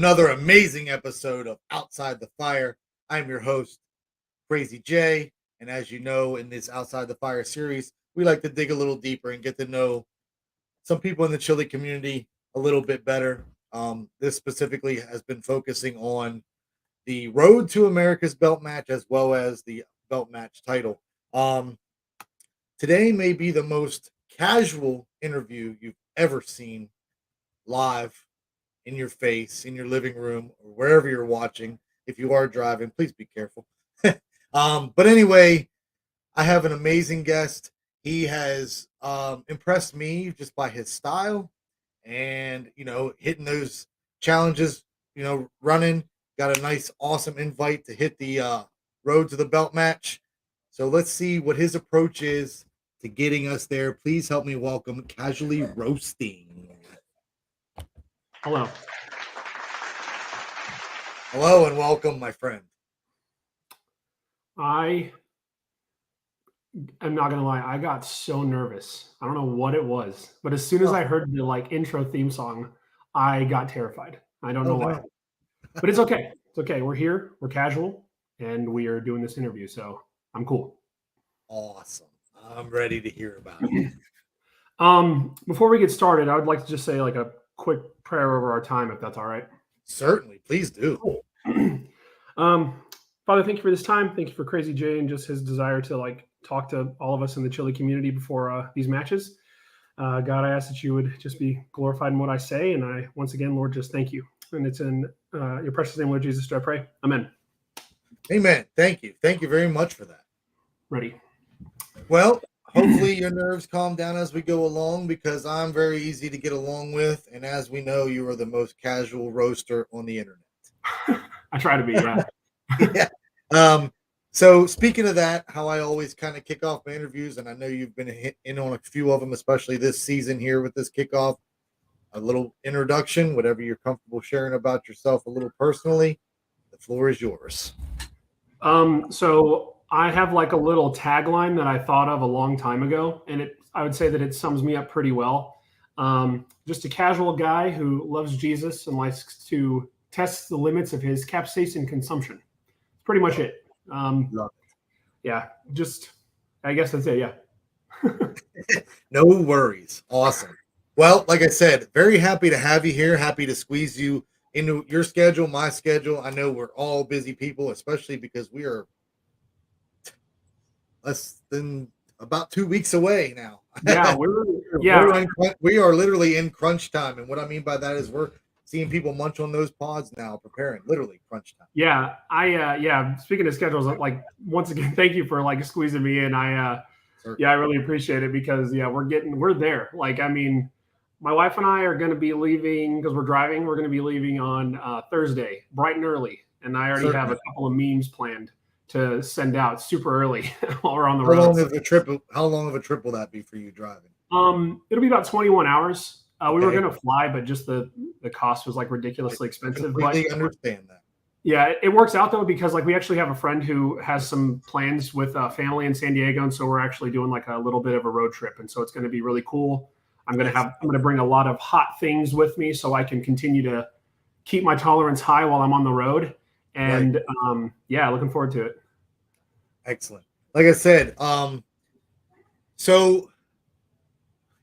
another amazing episode of Outside the Fire. I'm your host, Crazy J. And as you know, in this Outside the Fire series, we like to dig a little deeper and get to know some people in the chili community a little bit better. This specifically has been focusing on the Road to America's belt match as well as the belt match title. Today may be the most casual interview you've ever seen live in your face, in your living room, or wherever you're watching. If you are driving, please be careful. But anyway, I have an amazing guest. He has impressed me just by his style and, hitting those challenges, running. Got a nice, awesome invite to hit the road to the belt match. So let's see what his approach is to getting us there. Please help me welcome Casually Roasting. Hello. Hello and welcome, my friend. I am not gonna lie, I got so nervous. I don't know what it was, but as soon as I heard the intro theme song, I got terrified. I don't know why, but it's okay. It's okay. We're here. We're casual, and we are doing this interview, so I'm cool. Awesome. I'm ready to hear about it. Before we get started, I would like to just say a quick prayer over our time, if that's all right. Certainly, please do. Cool. Father, thank you for this time. Thank you for Crazy J and just his desire to talk to all of us in the chili community before these matches. God, I ask that you would just be glorified in what I say. And I, once again, Lord, just thank you. And it's in your precious name, Lord Jesus, do I pray. Amen. Amen. Thank you. Thank you very much for that. Ready. Well, hopefully your nerves calm down as we go along, because I'm very easy to get along with. And as we know, you are the most casual roaster on the internet. I try to be, yeah. Yeah. So speaking of that, how I always kind of kick off my interviews, and I know you've been in on a few of them, especially this season here with this kickoff, a little introduction, whatever you're comfortable sharing about yourself a little personally. The floor is yours. So I have a little tagline that I thought of a long time ago, and I would say that it sums me up pretty well. Just a casual guy who loves Jesus and likes to test the limits of his capsaicin consumption. That's pretty much it. Love it. Yeah, I guess that's it. Yeah. No worries. Awesome. Well, like I said, very happy to have you here. Happy to squeeze you into your schedule, my schedule. I know we're all busy people, especially because we are less than about 2 weeks away now. Yeah, we are literally in crunch time. And what I mean by that is we're seeing people munch on those pods now, preparing, literally crunch time. Yeah, speaking of schedules, once again, thank you for squeezing me in. I really appreciate it, because we're there. My wife and I are going to be leaving, because we're driving. We're going to be leaving on Thursday, bright and early. And I already have a couple of memes planned to send out super early while we're on the road. How long of a trip will that be for you driving? It'll be about 21 hours. We were going to fly, but just the cost was ridiculously expensive. I completely understand that. Yeah, it works out though, because we actually have a friend who has some plans with family in San Diego, and so we're actually doing a little bit of a road trip, and so it's going to be really cool. I'm going to bring a lot of hot things with me so I can continue to keep my tolerance high while I'm on the road. And looking forward to it. Excellent. Like I said, so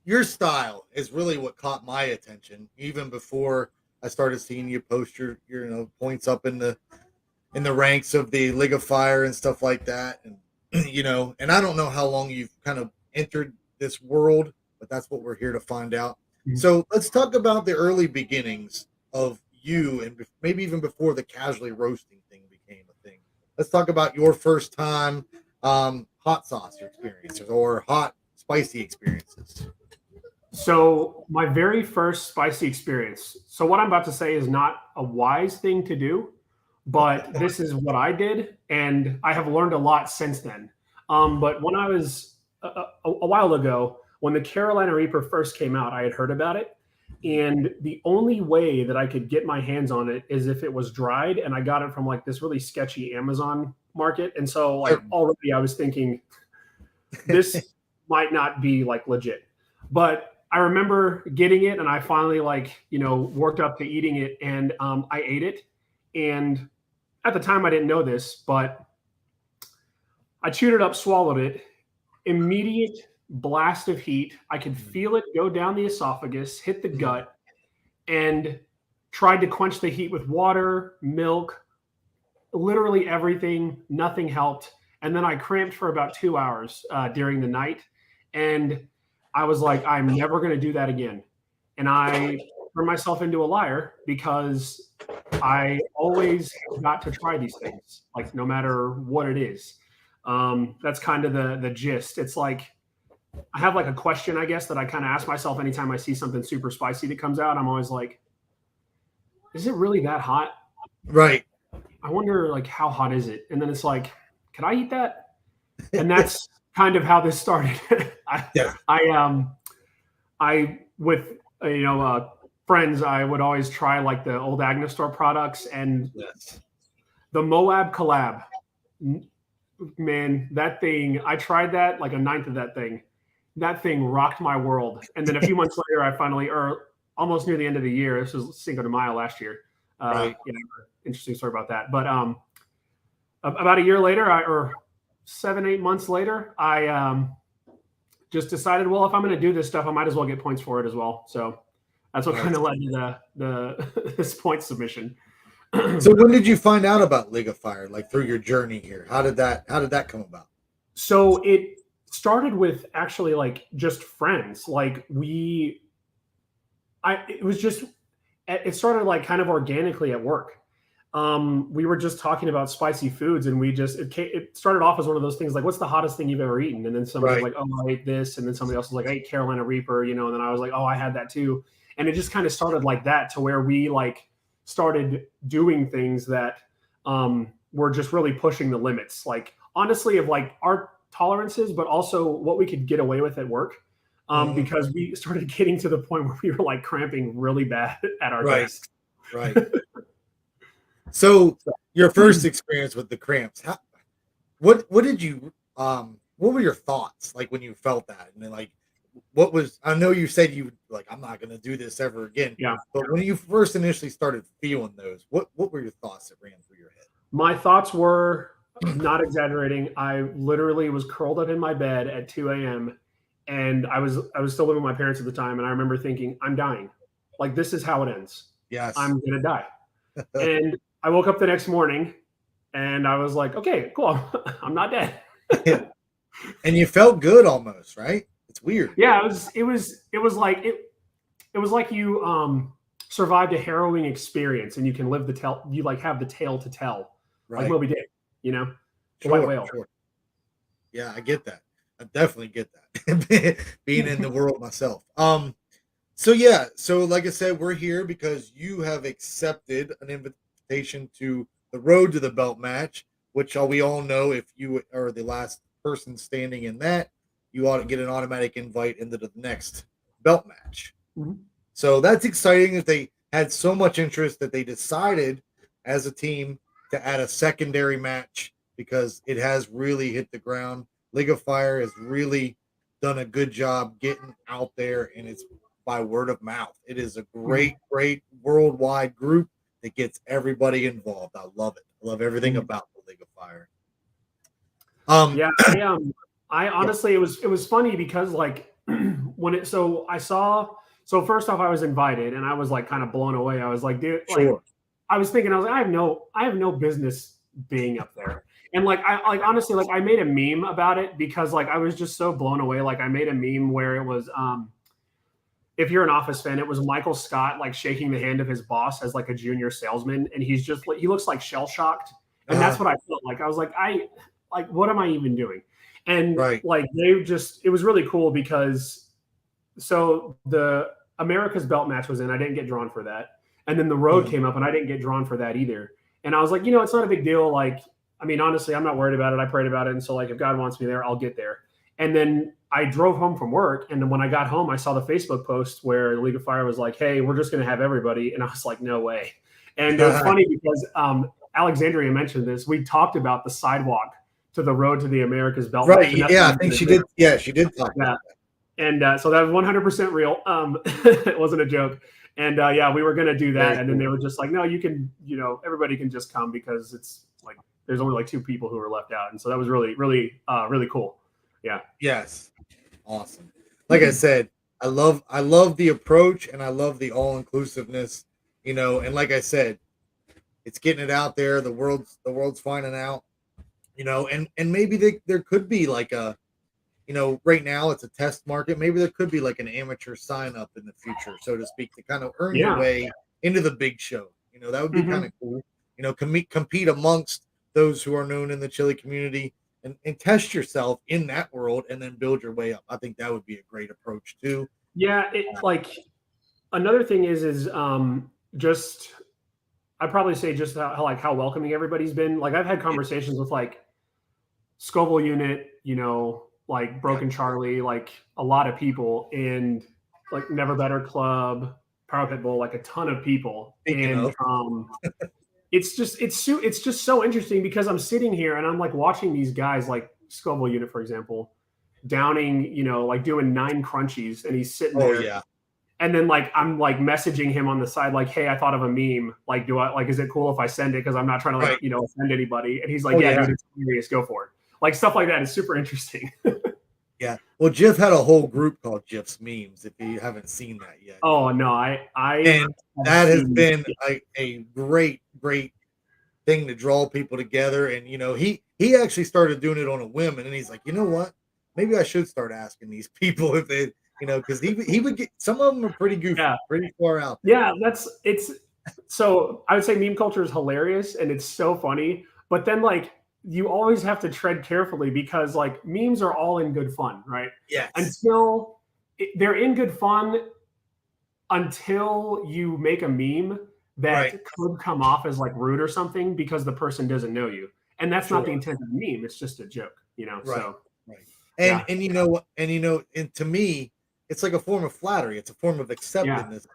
your style is really what caught my attention, even before I started seeing you post your points up in the ranks of the League of Fire and stuff like that. And and I don't know how long you've kind of entered this world, but that's what we're here to find out. Mm-hmm. So let's talk about the early beginnings of you, and maybe even before the casually roasting thing became a thing. Let's talk about your first time hot sauce experiences or hot spicy experiences. So my very first spicy experience. So what I'm about to say is not a wise thing to do, but this is what I did, and I have learned a lot since then. But when I was a while ago, when the Carolina Reaper first came out, I had heard about it. And the only way that I could get my hands on it is if it was dried, and I got it from this really sketchy Amazon market. And so already I was thinking this might not be legit. But I remember getting it, and I finally worked up to eating it, and I ate it. And at the time, I didn't know this, but I chewed it up, swallowed it. Immediate blast of heat. I could feel it go down the esophagus, hit the gut, and tried to quench the heat with water, milk, literally everything. Nothing helped. And then I cramped for about 2 hours during the night. And I was like, I'm never going to do that again. And I turned myself into a liar because I always got to try these things, like no matter what it is. That's kind of the gist. It's like I have like a question, I guess, that I kind of ask myself anytime I see something super spicy that comes out. I'm always like, is it really that hot? Right. I wonder, like, how hot is it? And then it's like, can I eat that? And that's kind of how this started. I with friends, I would always try like the old Agnes store products, and the Moab collab. Man, that thing, I tried that, like a ninth of that thing. That thing rocked my world. And then a few months later, I finally, or almost near the end of the year, this was Cinco de Mayo last year. Interesting story about that. But about a year later, or 7-8 months later, I just decided, well, if I'm going to do this stuff, I might as well get points for it as well. So that's what kind of led to this point submission. So when did you find out about League of Fire? Like through your journey here, how did that come about? So it started with actually like just friends. Like it started like kind of organically at work. We were just talking about spicy foods, and it started off as one of those things like, what's the hottest thing you've ever eaten? And then somebody was like, oh, I ate this. And then somebody else was like, I ate Carolina Reaper, and then I was like, oh, I had that too. And it just kind of started like that, to where we like started doing things that were just really pushing the limits, like honestly, of like our tolerances, but also what we could get away with at work. Because we started getting to the point where we were like cramping really bad at our desks. Right. So your first experience with the cramps, what did you what were your thoughts like when you felt that? And then like, I know you said you like, I'm not going to do this ever again. Yeah. But when you first initially started feeling those, what were your thoughts that ran through your head? My thoughts were, not exaggerating, I literally was curled up in my bed at 2 a.m. and I was still living with my parents at the time. And I remember thinking, I'm dying. Like, this is how it ends. Yes. I'm going to die. And I woke up the next morning and I was like, okay, cool. I'm not dead. And you felt good almost, right? It's weird. Yeah, it was like you survived a harrowing experience, and you can live you like have the tale to tell. Right. Like Moby Dick, white whale. Sure. Yeah, I get that. I definitely get that. Being in the world myself. So like I said, we're here because you have accepted an invitation to the Road to the Belt match, which we all know, if you are the last person standing in that, you ought to get an automatic invite into the next belt match. Mm-hmm. So that's exciting that they had so much interest that they decided as a team to add a secondary match, because it has really hit the ground. League of Fire has really done a good job getting out there, and it's by word of mouth. It is a great worldwide group that gets everybody involved. I love it. I love everything about the League of Fire. I honestly, it was funny because like first off, I was invited and I was like kind of blown away. I was like, dude, sure. I was thinking, I have no business being up there. And honestly, I made a meme about it because like, I was just so blown away. Like I made a meme where it was, if you're an Office fan, it was Michael Scott, like shaking the hand of his boss as like a junior salesman. And he's just like, he looks like shell shocked. And that's what I felt like. I was like, what am I even doing? And it was really cool because the America's Belt match was in, I didn't get drawn for that. And then the Road came up and I didn't get drawn for that either. And I was like, it's not a big deal. Like, I mean, honestly, I'm not worried about it. I prayed about it. And so like, if God wants me there, I'll get there. And then I drove home from work. And then when I got home, I saw the Facebook post where League of Fire was like, hey, we're just going to have everybody. And I was like, no way. And it was funny because Alexandria mentioned this. We talked about the sidewalk to the Road to the America's Belt. Right. Yeah, I think she did. Yeah, she did talk about that. And so that was 100% real. It wasn't a joke. And yeah, we were going to do that. Very And then cool. they were just like, no, you can, everybody can just come because it's like, there's only like 2 people who were left out. And so that was really, really, really cool. Yeah. Yes. Awesome. Like I said, I love the approach and I love the all inclusiveness, and like I said, it's getting it out there. The world's finding out, and maybe there could be like a, right now it's a test market. Maybe there could be like an amateur sign up in the future, so to speak, to kind of earn your Yeah. way into the big show. That would be kind Mhm. of cool. Compete amongst those who are known in the chili community, and test yourself in that world and then build your way up. I think that would be a great approach too. Yeah. It like another thing is just, I'd probably say just how welcoming everybody's been. Like I've had Yeah. conversations with like Scoville unit, like Yeah. Broken Charlie, like a lot of people, and like Never Better Club, Power Pit Bull, like a ton of people. Speaking And of, it's just so interesting because I'm sitting here and I'm like watching these guys like Scoville unit, for example, downing, like doing 9 crunchies, and he's sitting oh there. yeah, And then like I'm like messaging him on the side, like, hey, I thought of a meme. Like, is it cool if I send it? Because I'm not trying to like, right, offend anybody. And he's like, oh yeah, yeah, dude, it's hilarious. Go for it. Like stuff like that is super interesting. yeah. Well, Jif had a whole group called Jif's Memes. If you haven't seen that yet, Oh no, I and have that has seen. been a great thing to draw people together. And he actually started doing it on a whim, and then he's like, you know what? Maybe I should start asking these people if they, because he would get, some of them are pretty goofy, Yeah, pretty far out there. yeah. It's so I would say meme culture is hilarious and it's so funny, but then like you always have to tread carefully because like memes are all in good fun, right? Yes, Until they're in good fun until you make a meme that right, could come off as like rude or something because the person doesn't know you. And that's not the sure, intent of the meme. It's just a joke. right, So right. And yeah, and and to me, it's like a form of flattery. It's a form of yeah, acceptedness,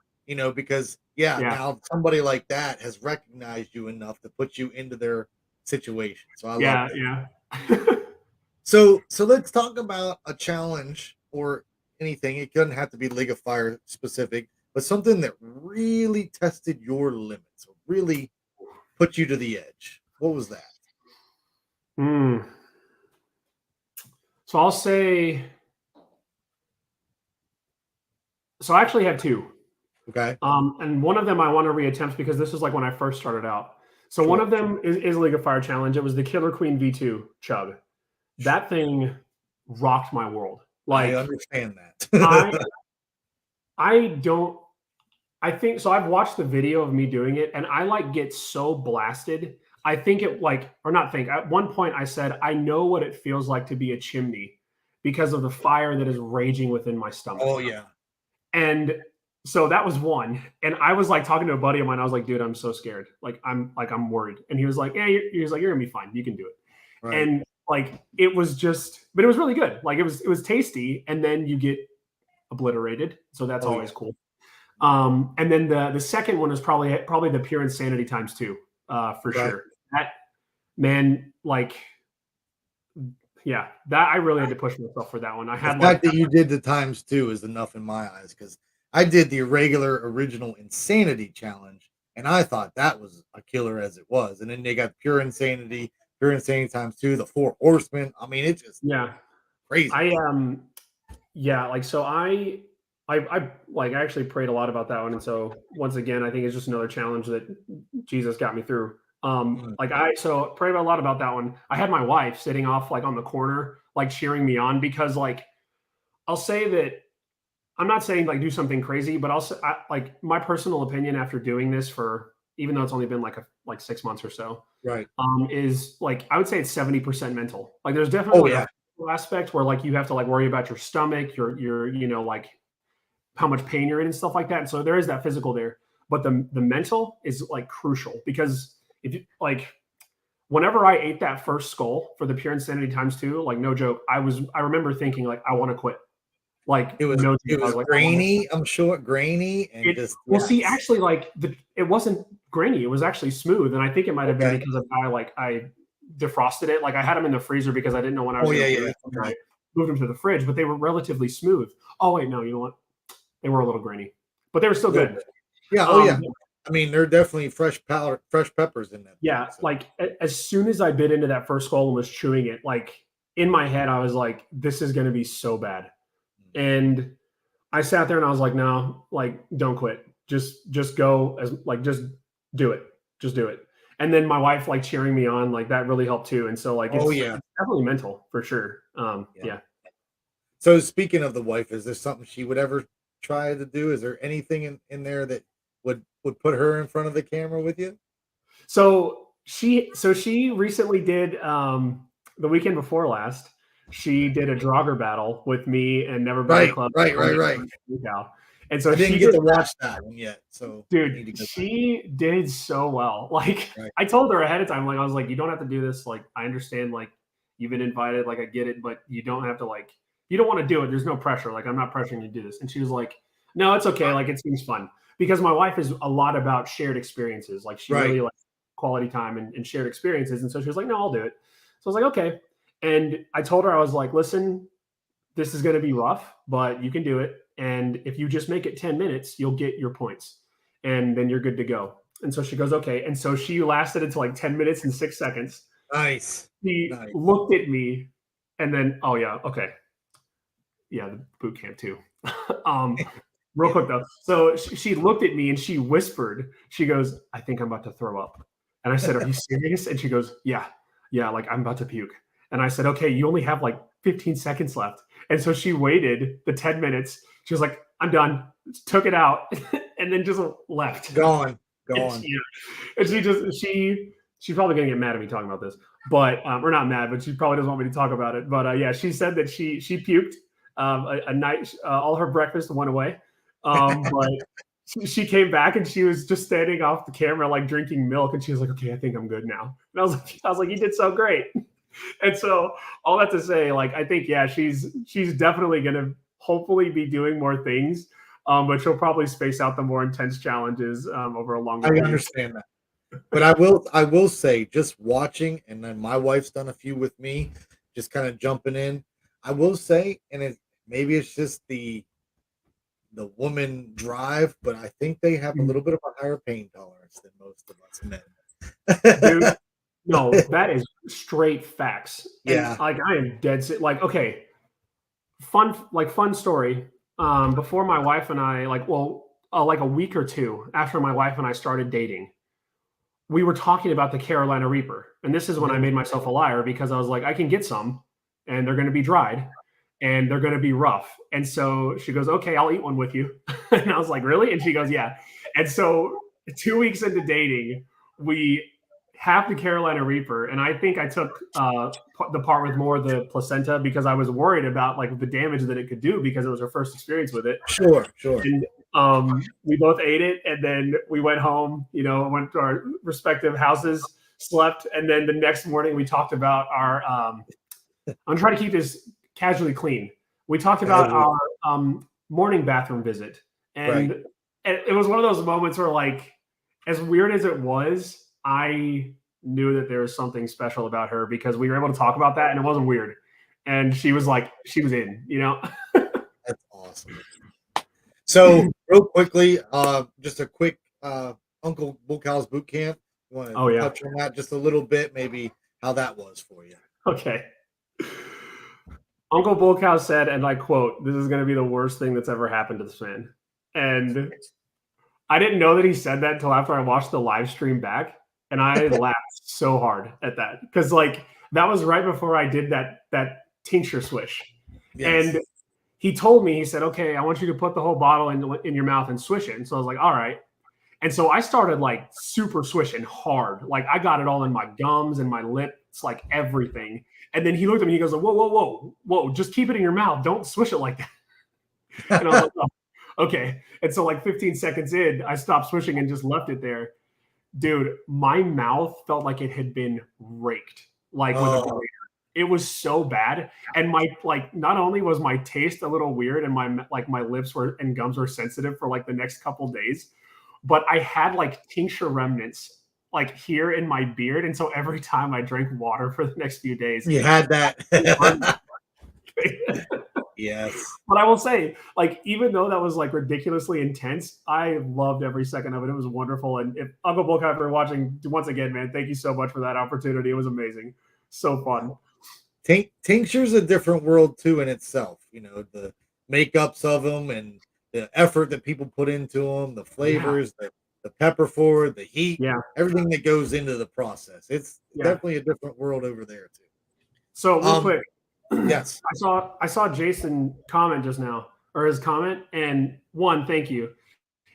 because yeah, yeah, now somebody like that has recognized you enough to put you into their situation. So I love yeah, that. yeah. So let's talk about a challenge or anything. It doesn't have to be League of Fire specific, but something that really tested your limits, or really put you to the edge. What was that? Mm. So I'll say, so I actually have 2. Okay, And one of them I want to reattempt because this is like when I first started out. So one sure. of them is League of Fire challenge. It was the Killer Queen V2 chug. That thing rocked my world. I Like understand I that. I don't I think so. I've watched the video of me doing it, and I like get so blasted. I think it like, or not think. At one point, I said, I know what it feels like to be a chimney because of the fire that is raging within my stomach. Oh yeah, And so that was one. And I was like talking to a buddy of mine. I was like, dude, I'm so scared. I'm worried. And he was like, yeah, he was like, you're gonna be fine. You can do it. right. And like it was just, but it was really good. Like it was tasty, and then you get obliterated. So that's Oh yeah, always cool. And then the second one is probably the pure insanity times 2, for okay. sure. That man, like, yeah, that I really had to push myself for that one. I The had like, fact that you did the times two is enough in my eyes, because I did the regular original insanity challenge, and I thought that was a killer as it was. And then they got pure insanity times two, the four horsemen. I mean, it's just yeah, crazy. I yeah, like so I like I actually prayed a lot about that one, and so once again, I think it's just another challenge that Jesus got me through. Mm, Like I so prayed a lot about that one. I had my wife sitting off like on the corner, like cheering me on because like I'll say that I'm not saying like do something crazy, but like my personal opinion after doing this for even though it's only been like 6 months or so, right. is like I would say it's 70% mental. Like there's Oh definitely like yeah. a physical aspect where like you have to like worry about your stomach, your like how much pain you're in and stuff like that. And so there is that physical there, but the mental is like crucial because if you like whenever I ate that first skull for the pure insanity times 2, like no joke, I remember thinking like I want to quit. Like It was no it joke, I was was like I want to grainy. I'm sure grainy and it just well, see, yes. actually, like it wasn't grainy. It was actually smooth, and I think it might have been Okay. because of how I defrosted it. Like I had them in the freezer because I didn't know when I was Oh going yeah, to yeah. freeze them, Right. right? moved them to the fridge, but they were relatively smooth. Oh wait, no, you know what? They were a little grainy, but they were still good. Yeah. Oh yeah. I mean, they're definitely fresh powder, fresh peppers in that. Yeah, thing, so. like as soon as I bit into that first skull and was chewing it, like in my head, I was like, "This is going to be so bad." And I sat there and I was like, "No, like don't quit. Just go as like just do it. Just do it." And then my wife like cheering me on, like that really helped too. And so like it's definitely mental for sure. Yeah. So speaking of the wife, is there something she would ever try to do? Is there anything in there that would put her in front of the camera with you? So she recently did the weekend before last. She did a Draugr battle with me and Never Better Club. Right. And so I didn't get to watch that one yet. So dude, she did so well. Like I told her ahead of time, like I was like, you don't have to do this. Like I understand, like you've been invited, like I get it, but you don't have to like you don't want to do it. There's no pressure. Like I'm not pressuring you to do this. And she was like, no, it's okay. Like it seems fun because my wife is a lot about shared experiences. Like she really likes quality time and shared experiences. And so she was like, no, I'll do it. So I was like, okay. And I told her, I was like, listen, this is going to be rough, but you can do it. And if you just make it 10 minutes, you'll get your points and then you're good to go. And so she goes, okay. And so she lasted until like 10 minutes and 6 seconds. Nice. She looked at me and then, oh yeah, okay. Yeah, the boot camp too. Real quick though. So she looked at me and she whispered, she goes, I think I'm about to throw up. And I said, are you serious? And she goes, yeah, like I'm about to puke. And I said, okay, you only have like 15 seconds left. And so she waited the 10 minutes. She was like, I'm done. Took it out and then just left. Gone. And she's probably gonna get mad at me talking about this, but or not mad, but she probably doesn't want me to talk about it. But yeah, she said that she puked a night. All her breakfast went away, but she came back and she was just standing off the camera like drinking milk, and she was like, "Okay, I think I'm good now." And I was like, "You did so great." And so all that to say, like, I think she's definitely gonna hopefully be doing more things. But she'll probably space out the more intense challenges over a longer period. I understand that. But I will say, just watching, and then my wife's done a few with me, just kind of jumping in. I will say, and maybe it's just the woman drive, but I think they have a little bit of a higher pain tolerance than most of us men. Dude, no, that is straight facts. Yeah. And, like I am dead set. Like, okay, fun story. Before my wife and I, like a week or two after my wife and I started dating, we were talking about the Carolina Reaper. And this is when I made myself a liar because I was like, I can get some and they're going to be dried and they're going to be rough. And so she goes, okay, I'll eat one with you. And I was like, really? And she goes, yeah. And so 2 weeks into dating, we have the Carolina Reaper, and I think I took the part with more of the placenta because I was worried about like the damage that it could do because it was our first experience with it. Sure. And we both ate it, and then we went home. Went to our respective houses, slept, and then the next morning we talked about our. I'm trying to keep this casually clean. We talked about our morning bathroom visit, and it was one of those moments where, like, as weird as it was, I knew that there was something special about her because we were able to talk about that and it wasn't weird. And she was like, she was in, That's awesome. So real quickly, just a quick Uncle Bull Cow's boot camp. You want to touch on that just a little bit, maybe how that was for you? Okay. Uncle Bull Cow said, and I quote, "This is going to be the worst thing that's ever happened to this man." And I didn't know that he said that until after I watched the live stream back. And I laughed so hard at that because, like, that was right before I did that tincture swish. Yes. And he told me, he said, okay, I want you to put the whole bottle in your mouth and swish it. And so I was like, all right. And so I started like super swishing hard. Like I got it all in my gums and my lips, like everything. And then he looked at me, he goes, whoa, just keep it in your mouth. Don't swish it like that. And I was like, oh, okay. And so like 15 seconds in, I stopped swishing and just left it there. Dude, my mouth felt like it had been raked, like with a grater. It was so bad, and my not only was my taste a little weird, and my lips and gums were sensitive for like the next couple days, but I had like tincture remnants like here in my beard, and so every time I drank water for the next few days, you had that. Yes. But I will say, like, even though that was like ridiculously intense, I loved every second of it. It was wonderful. And if Uncle Bull, if you're watching, once again, man, thank you so much for that opportunity. It was amazing. So fun. Tincture's a different world too in itself. The makeups of them and the effort that people put into them, the Yeah. flavors, the pepper forward, the heat, Yeah. everything that goes into the process. It's Yeah. definitely a different world over there too. So real quick, Yes. I saw Jason comment just now, or his comment, and one, thank you.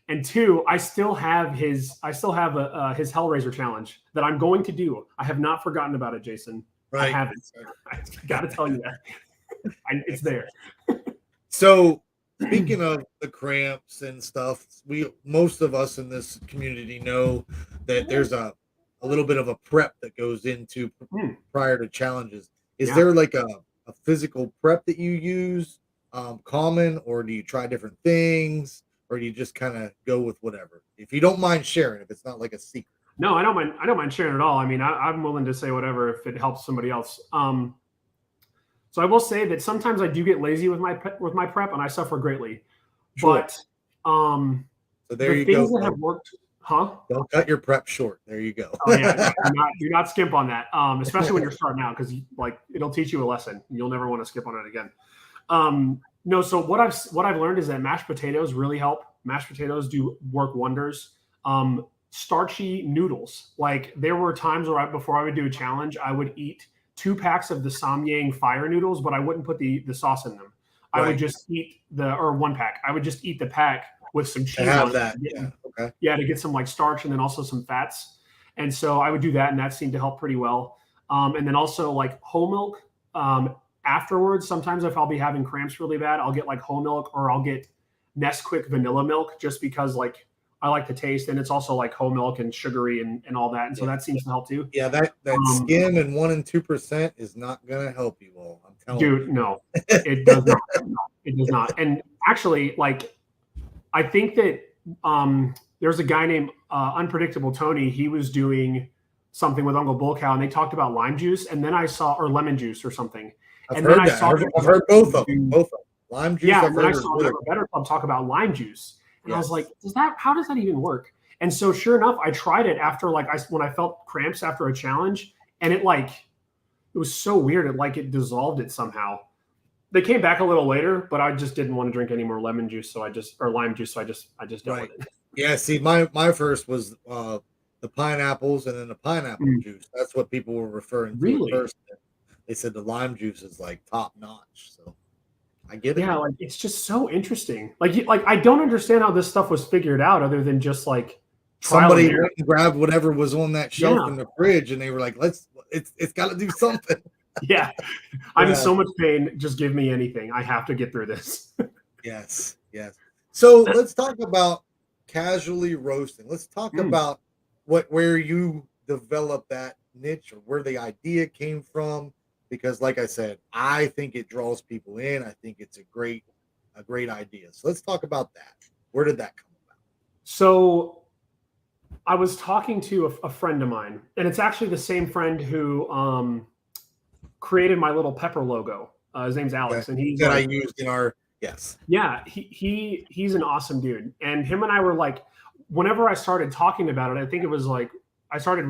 And two, I still have his Hellraiser challenge that I'm going to do. I have not forgotten about it, Jason. I Right. haven't. I got to tell you that. It's there. So speaking of the cramps and stuff, most of us in this community know that there's a little bit of a prep that goes into prior to challenges. Is Yeah. there like a physical prep that you use common, or do you try different things, or do you just kind of go with whatever? If you don't mind sharing, if it's not like a secret. No, I don't mind. I don't mind sharing at all. I mean, I'm willing to say whatever if it helps somebody else. So I will say that sometimes I do get lazy with my prep, and I suffer greatly. Sure. But So there the you things go. that have worked, huh? Don't cut your prep short. There you go. Oh yeah, do not skimp on that, especially when you're starting out, because like it'll teach you a lesson. You'll never want to skip on it again. No, so what I've learned is that mashed potatoes really help. Mashed potatoes do work wonders. Starchy noodles. Like there were times where before I would do a challenge, I would eat 2 packs of the Samyang fire noodles, but I wouldn't put the sauce in them. I would just eat or 1 pack. I would just eat the pack with some cheese on that. it. Okay. Yeah, to get some like starch and then also some fats. And so I would do that, and that seemed to help pretty well. And then also like whole milk. Afterwards, sometimes if I'll be having cramps really bad, I'll get like whole milk, or I'll get Nesquik vanilla milk, just because like I like the taste, and it's also like whole milk and sugary and all that. And so that seems to help too. Yeah, that skim and 1% and 2% is not gonna help you all. I'm telling you. Dude, no, it does not. No, it does not. And actually, like I think that there's a guy named Unpredictable Tony. He was doing something with Uncle Bull Cow, and they talked about lime juice, and then I saw, or lemon juice or something. I've And heard then I that. saw I've heard both of them. Lime juice. Yeah, I've and then I heard saw is Never good. Better Club talk about lime juice, and I was Yes. like, how does that even work? And so sure enough, I tried it after when I felt cramps after a challenge, and it was so weird. It dissolved it somehow. They came back a little later, but I just didn't want to drink any more lemon juice, or lime juice, so I just dealt with it. Yeah, see, my first was the pineapples and then the pineapple juice. That's what people were referring to Really? at first. They said the lime juice is like top notch. So I get it. Yeah, like it's just so interesting. Like I don't understand how this stuff was figured out, other than just like Somebody went and grabbed whatever was on that shelf in the fridge, and they were like, it's got to do something. Yeah. I'm in so much pain. Just give me anything. I have to get through this. Yes. So let's talk about casually roasting. Let's talk about where you developed that niche, or where the idea came from. Because like I said, I think it draws people in. I think it's a great idea. So let's talk about that. Where did that come about? So I was talking to a friend of mine, and it's actually the same friend who created my little pepper logo. His name's Alex, and he's that I used in our Yeah, he's an awesome dude, and him and I were like, whenever I started talking about it, I think it was like I started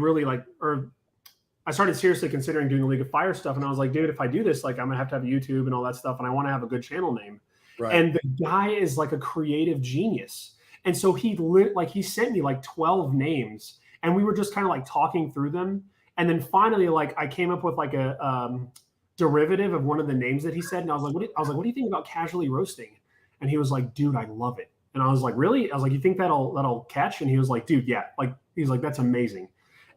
seriously considering doing the League of Fire stuff, and I was like, dude, if I do this, like I'm gonna have to have YouTube and all that stuff, and I want to have a good channel name. Right. And the guy is like a creative genius. And so he sent me like 12 names, and we were just kind of like talking through them. And then finally, like I came up with like a derivative of one of the names that he said. And I was like, what do you think about casually roasting? And he was like, dude, I love it. And I was like, really? I was like, you think that'll catch? And he was like, dude, yeah. Like, he's like, that's amazing.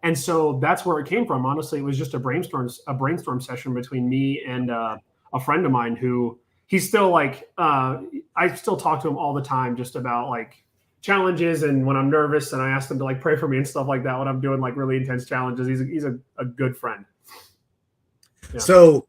And so that's where it came from. Honestly, it was just a brainstorm session between me and a friend of mine who he's still like, I still talk to him all the time just about like challenges and when I'm nervous, and I ask him to like pray for me and stuff like that when I'm doing like really intense challenges. He's a good friend. Yeah. So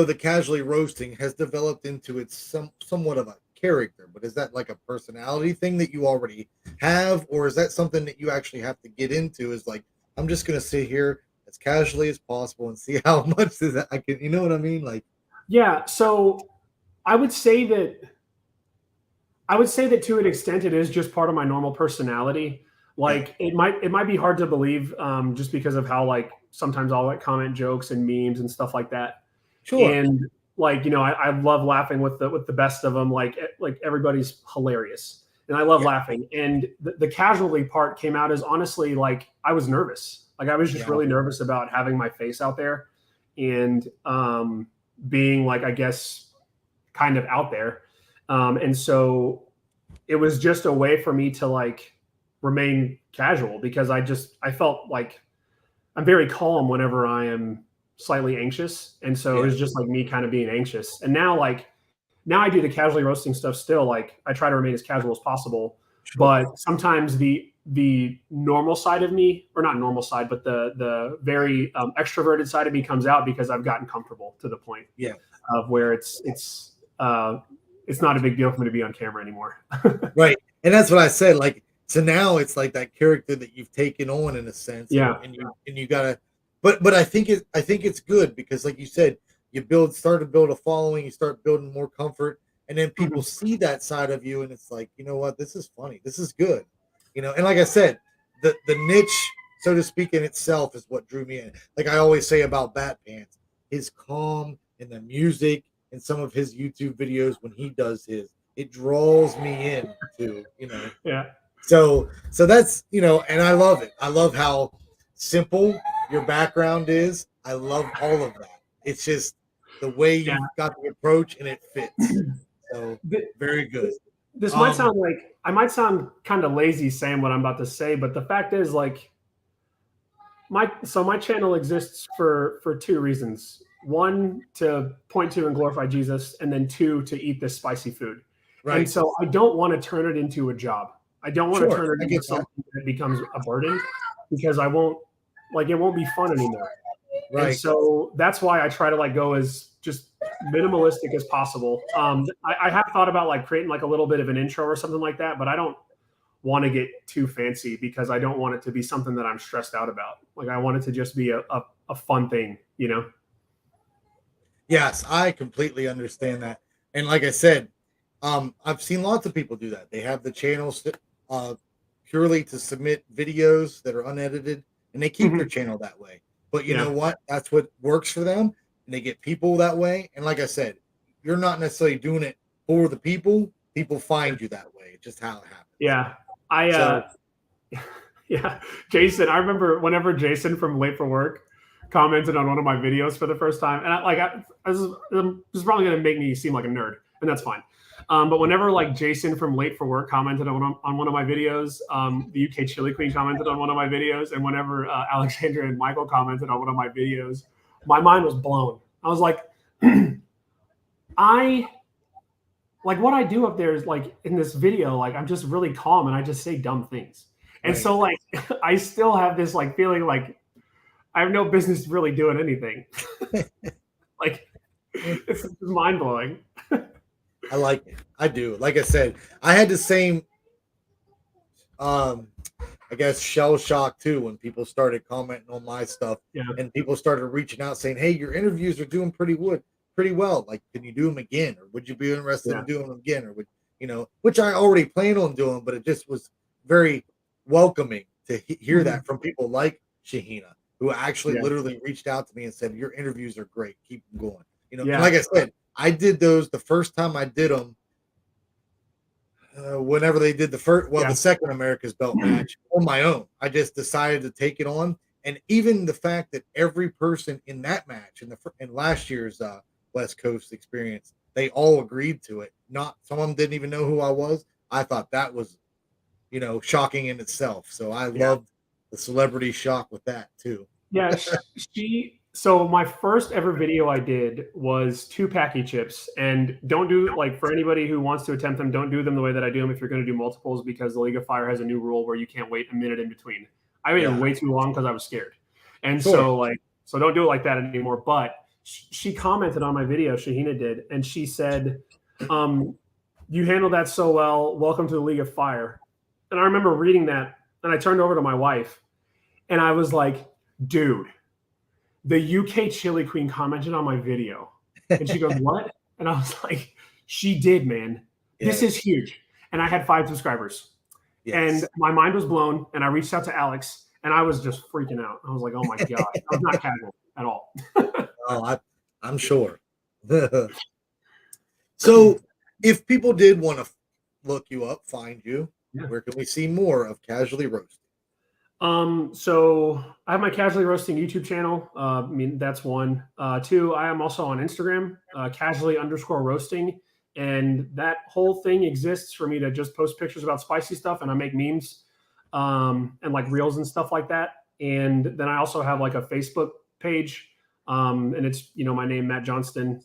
the casually roasting has developed into its somewhat of a character, but is that like a personality thing that you already have, or is that something that you actually have to get into? Is like, I'm just gonna sit here as casually as possible and see how much I can, you know what I mean? Like, Yeah, so I would say that to an extent it is just part of my normal personality. Yeah, Like it might be hard to believe, just because of how like sometimes I'll like comment jokes and memes and stuff like that. sure. And like I love laughing with the best of them. Like everybody's hilarious, and I love Yeah, laughing. And the casually part came out as honestly like I was nervous. Like I was just yeah, really nervous about having my face out there, and being like I guess kind of out there. And so it was just a way for me to like remain casual because I felt like I'm very calm whenever I am slightly anxious. And so it yeah, was just like me kind of being anxious. And now I do the casually roasting stuff still. Like I try to remain as casual as possible. sure. But sometimes the normal side of me, or not normal side, but the very extroverted side of me comes out because I've gotten comfortable to the point Yeah, of where it's not a big deal for me to be on camera anymore. right. And that's what I said. Like, so now it's like that character that you've taken on in a sense, and Yeah. you gotta. But I think it's good because, like you said, start to build a following, you start building more comfort, and then people Mhm. see that side of you, and it's like, you know what, this is funny, this is good, And like I said, the niche, so to speak, in itself is what drew me in. Like I always say about Bat Pants, his calm and the music and some of his YouTube videos when he does his, it draws me in to. Yeah. So that's and I love it. I love how simple your background is. I love all of that. It's just the way Yeah. you've got the approach and it fits. So very good. This might Um, sound like I might sound kind of lazy saying what I'm about to say, but the fact is like my channel exists for two reasons. One, to point to and glorify Jesus, and then two, to eat this spicy food. And right. so I don't want to turn it into a job. I don't want to Sure. turn it I into get that. something that becomes a burden because it won't be fun anymore. And Right. so that's why I try to like go as just minimalistic as possible. I have thought about like creating like a little bit of an intro or something like that, but I don't want to get too fancy because I don't want it to be something that I'm stressed out about. Like I want it to just be a fun thing, you know? Yes, I completely understand that. And like I said, I've seen lots of people do that. They have the channels uh, purely to submit videos that are unedited, and they keep their Mhm. channel that way. But you know Yeah. what? That's what works for them, and they get people that way. And like I said, you're not necessarily doing it for the people. People find you that way. It's just how it happens. Yeah. I, So yeah. Jason, I remember whenever Jason from Late for Work commented on one of my videos for the first time, and this is probably going to make me seem like a nerd, and that's fine. But whenever like Jason from Late for Work commented on one of my videos, the UK Chili Queen commented on one of my videos, and whenever Alexandra and Michael commented on one of my videos, my mind was blown. I was like, I like what I do up there is like in this video, like I'm just really calm and I just say dumb things. And right. so like I still have this like feeling like I have no business really doing anything. Like it's mind blowing. I like it. I do. Like I said, I had the same um I guess shell shock too when people started commenting on my stuff Yeah. and people started reaching out saying, "Hey, your interviews are doing pretty well. Like, can you do them again, or would you be interested Yeah. in doing them again, or would which I already plan on doing, but it just was very welcoming to hear Mhm. that from people like Shahina, who actually Yeah. literally reached out to me and said, "Your interviews are great. Keep them going." And Yeah. like I said, I did those the first time I did them whenever they did the Yeah. second America's Belt match on my own. I just decided to take it on, and even the fact that every person in that match in last year's West Coast experience, they all agreed to it. Not some of them didn't even know who I was. I thought that was shocking in itself. So I Yeah. loved the celebrity shock with that too. Yeah, so my first ever video I did was 2 Packy chips, and don't do like for anybody who wants to attempt them, don't do them the way that I do them if you're gonna do multiples because the League of Fire has a new rule where you can't wait a minute in between. I waited Yeah, way too long because I was scared. And sure. so don't do it like that anymore. But she commented on my video, Shahina did, and she said, um, "You handled that so well. Welcome to the League of Fire." And I remember reading that, and I turned over to my wife, and I was like, "Dude, the UK Chili Queen commented on my video. And she goes, what? And I was like, she did, man. This is Yes. huge. And I had 5 subscribers. Yes. And my mind was blown. And I reached out to Alex and I was just freaking out. I was like, oh my gosh. I was not casual at all. Oh, I'm sure. So if people did want to look you up, find you, Yeah. where can we see more of Casually Roasting? So I have my Casually Roasting YouTube channel. I mean, that's one. 2, I am also on Instagram, casually_roasting. And that whole thing exists for me to just post pictures about spicy stuff, and I make memes, and like reels and stuff like that. And then I also have like a Facebook page, and it's my name, Matt Johnston.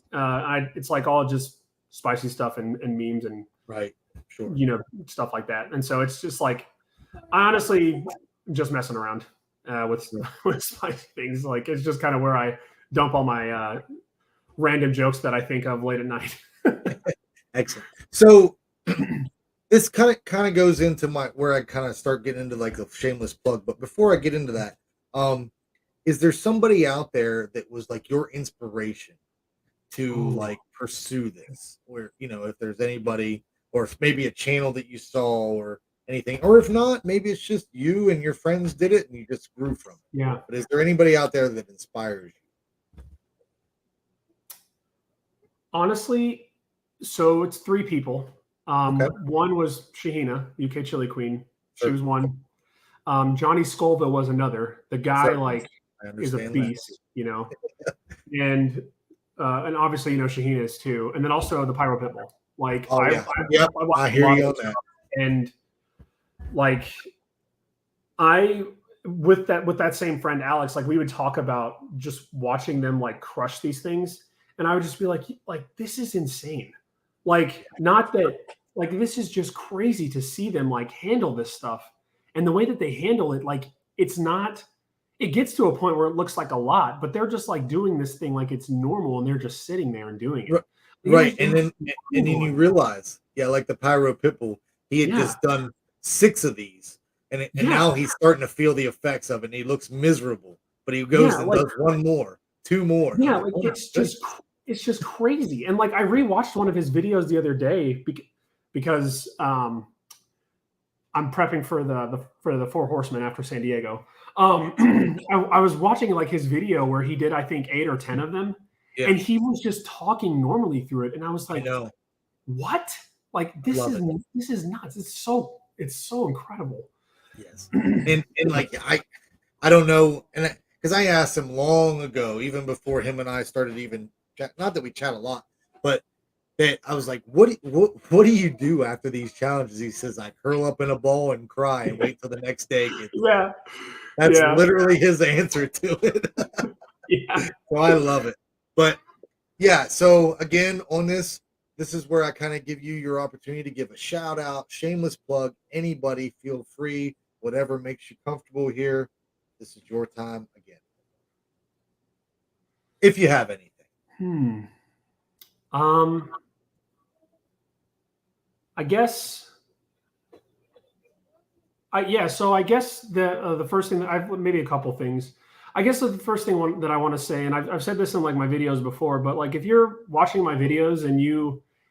It's like all just spicy stuff and memes and Right. Sure. Stuff like that. And so it's just like, I honestly just messing around with spicy things. Like, it's just kind of where I dump all my random jokes that I think of late at night. Excellent. So this kind of goes into where I kind of start getting into like a shameless plug. But before I get into that, is there somebody out there that was like your inspiration to like pursue this? Where if there's anybody, or if maybe a channel that you saw or anything, or if not, maybe it's just you and your friends did it and you just grew from it. Yeah. But is there anybody out there that inspires you? Honestly, so it's 3 people. Okay. One was Shahina, UK Chili Queen. She Sure. was one. Johnny Scoville was another. The guy is a beast, and obviously Shahina is too. And then also the Pyro Pitbull. Like, I hear you on that. And like, with that same friend Alex, like, we would talk about just watching them like crush these things, and I would just be like this is insane. Like, not that, like, this is just crazy to see them like handle this stuff, and the way that they handle it, like, it's not. It gets to a point where it looks like a lot, but they're just like doing this thing like it's normal, and they're just sitting there and doing it. Right. And then you realize, like the Pyro Pitbull, he had just done 6 of these, and now he's starting to feel the effects of it, and he looks miserable, but he goes and does 1 more, 2 more. Yeah, like, it's just crazy. And like, I rewatched one of his videos the other day because I'm prepping for the 4 Horsemen after San Diego. I was watching like his video where he did, I think, 8 or 10 of them. Yeah. And he was just talking normally through it. And I was like, what? Like, this is nuts. It's so incredible. Yes. And like, I don't know. And because I asked him long ago, even before him and I started even chat, not that we chat a lot, but that I was like, what do you do after these challenges? He says, I curl up in a ball and cry and wait till the next day. That's literally his answer to it. So I love it. But yeah, so again, on this is where I kind of give you your opportunity to give a shout out, shameless plug, anybody, feel free, whatever makes you comfortable here. This is your time again. If you have anything. I guess. So I guess the first thing that maybe a couple things. I guess the first thing that I want to say, and I've said this in like my videos before, but like, if you're watching my videos and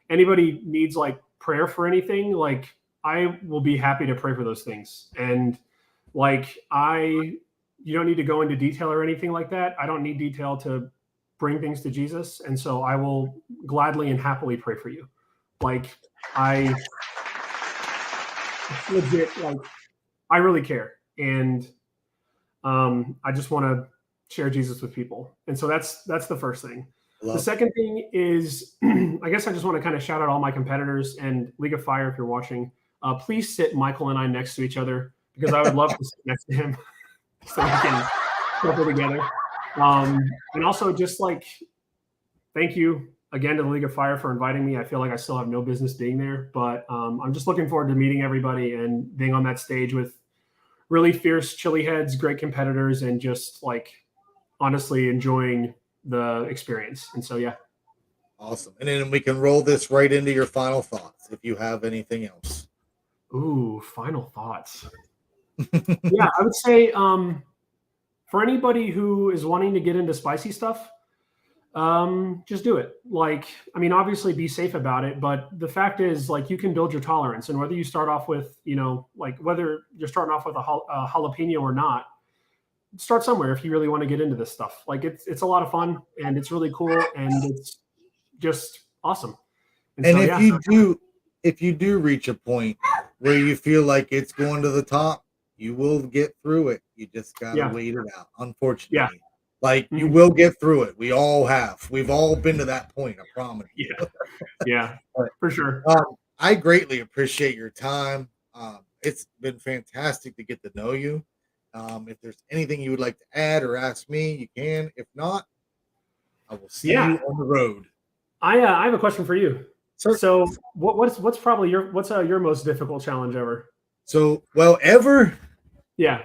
anybody needs like prayer for anything, like, I will be happy to pray for those things. And like, you don't need to go into detail or anything like that. I don't need detail to bring things to Jesus. And so I will gladly and happily pray for you. Like, legit, like, I really care. And I just want to share Jesus with people. And so that's the first thing. The second thing is, I guess I just want to kind of shout out all my competitors and League of Fire. If you're watching, please sit Michael and I next to each other, because I would love to sit next to him so we can suffer together. And also, just like, thank you again to the League of Fire for inviting me. I feel like I still have no business being there, but I'm just looking forward to meeting everybody and being on that stage with really fierce chili heads, great competitors, and just like honestly enjoying the experience. And so, yeah. Awesome. And then we can roll this right into your final thoughts, if you have anything else. Ooh, final thoughts. Yeah, I would say for anybody who is wanting to get into spicy stuff, Just do it. Like, I mean, obviously be safe about it, but the fact is, like, you can build your tolerance, and whether you start off with, like whether you're starting off with a jalapeno or not, start somewhere if you really want to get into this stuff. Like, it's a lot of fun and it's really cool and it's just awesome. And And so, yeah, if you do reach a point where you feel like it's going to the top, you will get through it. You just gotta yeah, wait it out. yeah, Unfortunately, like you mhm, will get through it. We all have. We've all been to that point. I promise yeah, you. yeah, But for sure. I greatly appreciate your time. It's been fantastic to get to know you. If there's anything you would like to add or ask me, you can. If not, I will see you Yeah, on the road. I have a question for you. Sir. So, what's probably your most difficult challenge ever? So, well, ever. Yeah,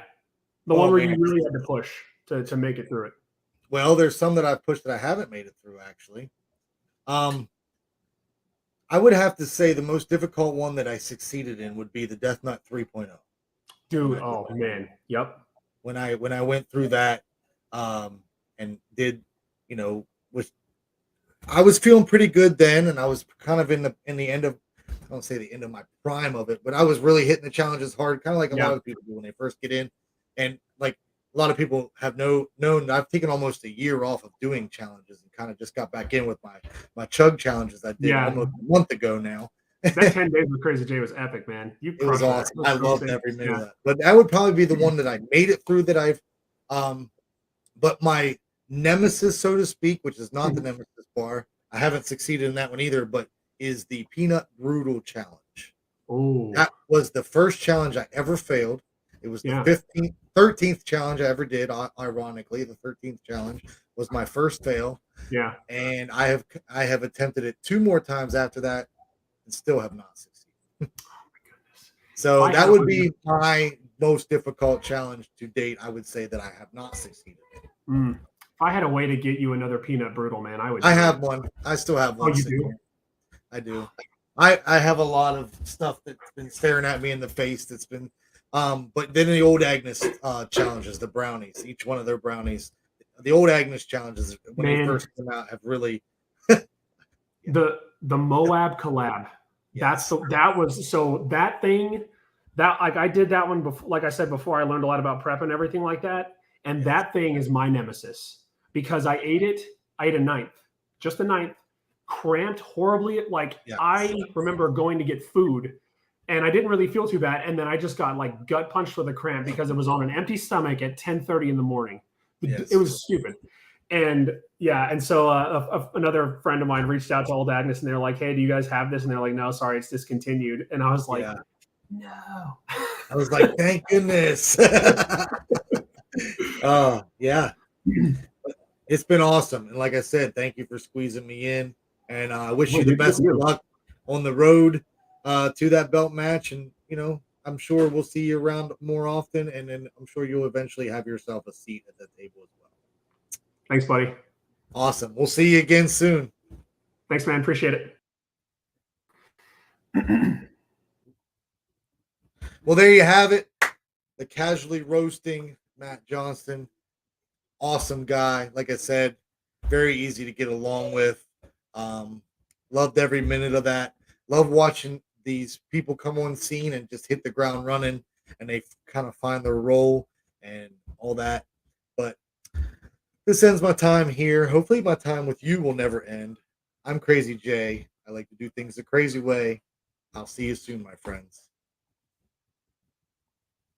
the one Oh where you man. really had to push to make it through it. Well, there's some that I've pushed that I haven't made it through actually. Um, I would have to say the most difficult one that I succeeded in would be the Death Nut 3.0. When Dude, I did oh that. man, yep, When I went through that, and did, you know, was I was feeling pretty good then, and I was kind of in the end of, I don't say the end of my prime of it, but I was really hitting the challenges hard, kind of like a yeah, lot of people do when they first get in, and like a lot of people have known I've taken almost a year off of doing challenges and kind of just got back in with my chug challenges I did yeah. almost a month ago now. That 10 days with Crazy J was epic, man. You It was crushed that. awesome. Let's I loved roasting. every minute Yeah, of that. But that would probably be the one that I made it through that I've um but my nemesis, so to speak, which is not the mhm. nemesis bar, I haven't succeeded in that one either, but is the peanut brutal challenge. Oh, That was the first challenge I ever failed. It was the yeah, 13th challenge I ever did. Ironically, the 13th challenge was my first fail, yeah. and I have attempted it two more times after that and still have not succeeded. If So I had that a would way, be my most difficult challenge to date. I would say that I have not succeeded. if I had a way to get you another peanut brutal, man, I would I do it. have one. I still have Oh, one you sitting do? here. I do. I have a lot of stuff that's been staring at me in the face. That's been, but then the old Agnes challenges, the brownies, each one of their brownies, the old Agnes challenges when they Man, first came out have really, yeah, the Moab collab. yes, That was so that thing that like I did that one before. Like I said before, I learned a lot about prep and everything like that. And yes, that thing is my nemesis because I ate it. I ate a ninth, just a ninth, cramped horribly. Like yes, I remember going to get food, and I didn't really feel too bad. And then I just got like gut punched with a cramp because it was on an empty stomach at 10:30 in the morning. It yes. was stupid. And yeah, and so another friend of mine reached out to Old Agnes and they're like, "Hey, do you guys have this?" And they're like, "No, sorry, it's discontinued." And I was like, Yeah. "No." I was like, thank goodness. Oh, yeah. It's been awesome. And like I said, thank you for squeezing me in. And I wish Well, you the dude, thank best of you. luck on the road to that belt match. And, I'm sure we'll see you around more often. And then I'm sure you'll eventually have yourself a seat at the table as well. Thanks, buddy. Awesome. We'll see you again soon. Thanks, man. Appreciate it. Well, there you have it. The Casually Roasting Matt Johnston. Awesome guy. Like I said, very easy to get along with. Um, Loved every minute of that. Love watching these people come on scene and just hit the ground running and they kind of find their role and all that. But this ends my time here. Hopefully, my time with you will never end. I'm Crazy Jay. I like to do things the crazy way. I'll see you soon, my friends.